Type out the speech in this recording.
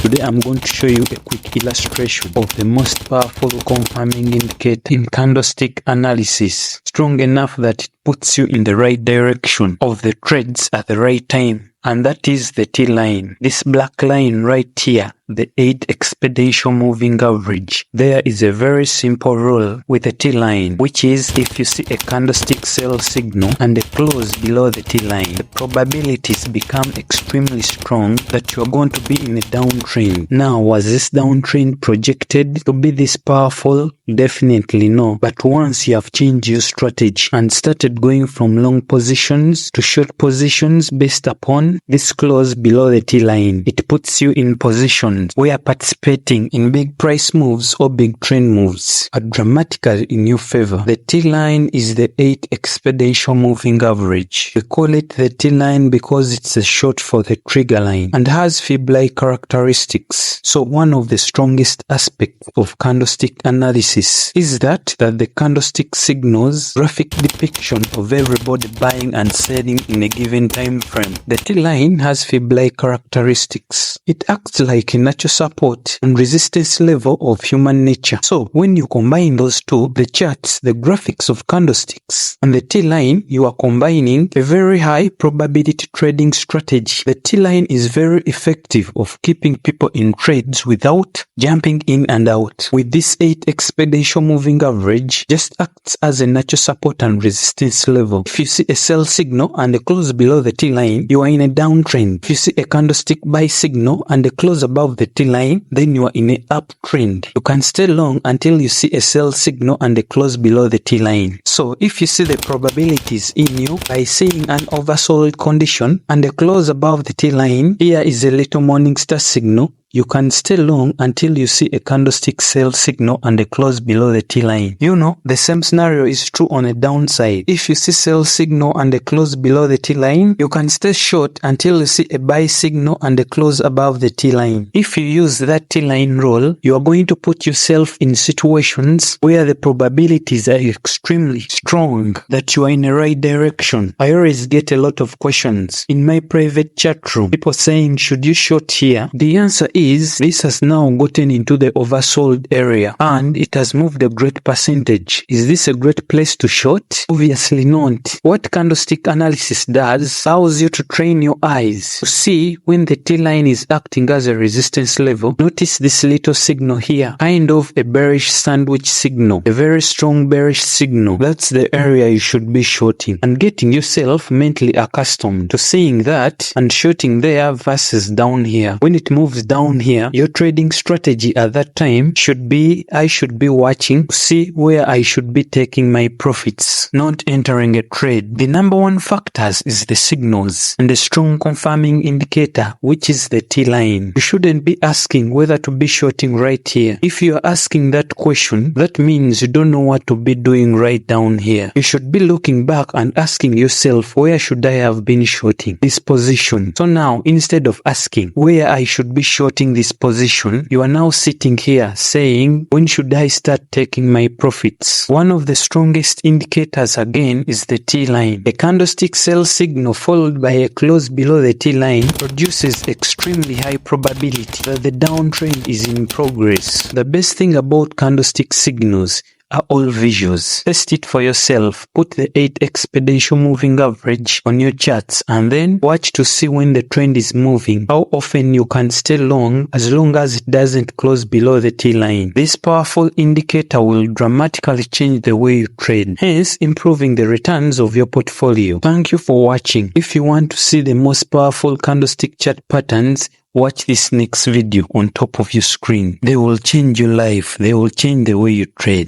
Today I'm going to show you a quick illustration of the most powerful confirming indicator in candlestick analysis, strong enough that it puts you in the right direction of the trades at the right time, and that is the T line. This black line right here, the 8 exponential moving average. There is a very simple rule with the T line, which is if you see a candlestick sell signal and a close below the T line, the probabilities become extremely strong that you are going to be in a downtrend. Now, was this downtrend projected to be this powerful? Definitely no. But once you have changed your strategy and started going from long positions to short positions based upon this close below the T line, it puts you in positions where participating in big price moves or big trend moves are dramatically in your favor. The T line is the 8 exponential moving average. We call it the T line because it's a short for the trigger line and has fib-like characteristics. So one of the strongest aspects of candlestick analysis is that the candlestick signals graphic depiction of everybody buying and selling in a given time frame. The T line has fib-like characteristics. It acts like a natural support and resistance level of human nature. So when you combine those two, the charts, the graphics of candlesticks and the T line, you are combining a very high probability trading strategy. The T line is very effective of keeping people in trades without jumping in and out. With this 8 exponential moving average, just acts as a natural support and resistance level. If you see a sell signal and a close below the T line, you are in a downtrend. If you see a candlestick buy signal and a close above the T line, then you are in an uptrend. You can stay long until you see a sell signal and a close below the T line. So if you see the probabilities in you by seeing an oversold condition and a close above the T line, here is a little morning star signal. You can stay long until you see a candlestick sell signal and a close below the T line. You know, the same scenario is true on a downside. If you see sell signal and a close below the T line, you can stay short until you see a buy signal and a close above the T line. If you use that T line rule, you are going to put yourself in situations where the probabilities are extremely strong that you are in the right direction. I always get a lot of questions in my private chat room. People saying, should you short here? The answer is this has now gotten into the oversold area and it has moved a great percentage. Is this a great place to short? Obviously not. What candlestick analysis does allows you to train your eyes to see when the T line is acting as a resistance level. Notice this little signal here, kind of a bearish sandwich signal, a very strong bearish signal. That's the area you should be shorting and getting yourself mentally accustomed to seeing that and shorting there versus down here. When it moves down here, your trading strategy at that time should be, I should be watching to see where I should be taking my profits, not entering a trade. The number one factors is the signals and the strong confirming indicator, which is the T line. You shouldn't be asking whether to be shorting right here. If you are asking that question, that means you don't know what to be doing right down here. You should be looking back and asking yourself, where should I have been shorting this position? So now, instead of asking where I should be shorting this position, you are now sitting here saying, when should I start taking my profits? One of the strongest indicators again is the T line. A candlestick sell signal followed by a close below the T line produces extremely high probability that the downtrend is in progress. The best thing about candlestick signals are all visuals. Test it for yourself. Put the 8 exponential moving average on your charts and then watch to see when the trend is moving, how often you can stay long as it doesn't close below the T line. This powerful indicator will dramatically change the way you trade, hence improving the returns of your portfolio. Thank you for watching. If you want to see the most powerful candlestick chart patterns, watch this next video on top of your screen. They will change your life. They will change the way you trade.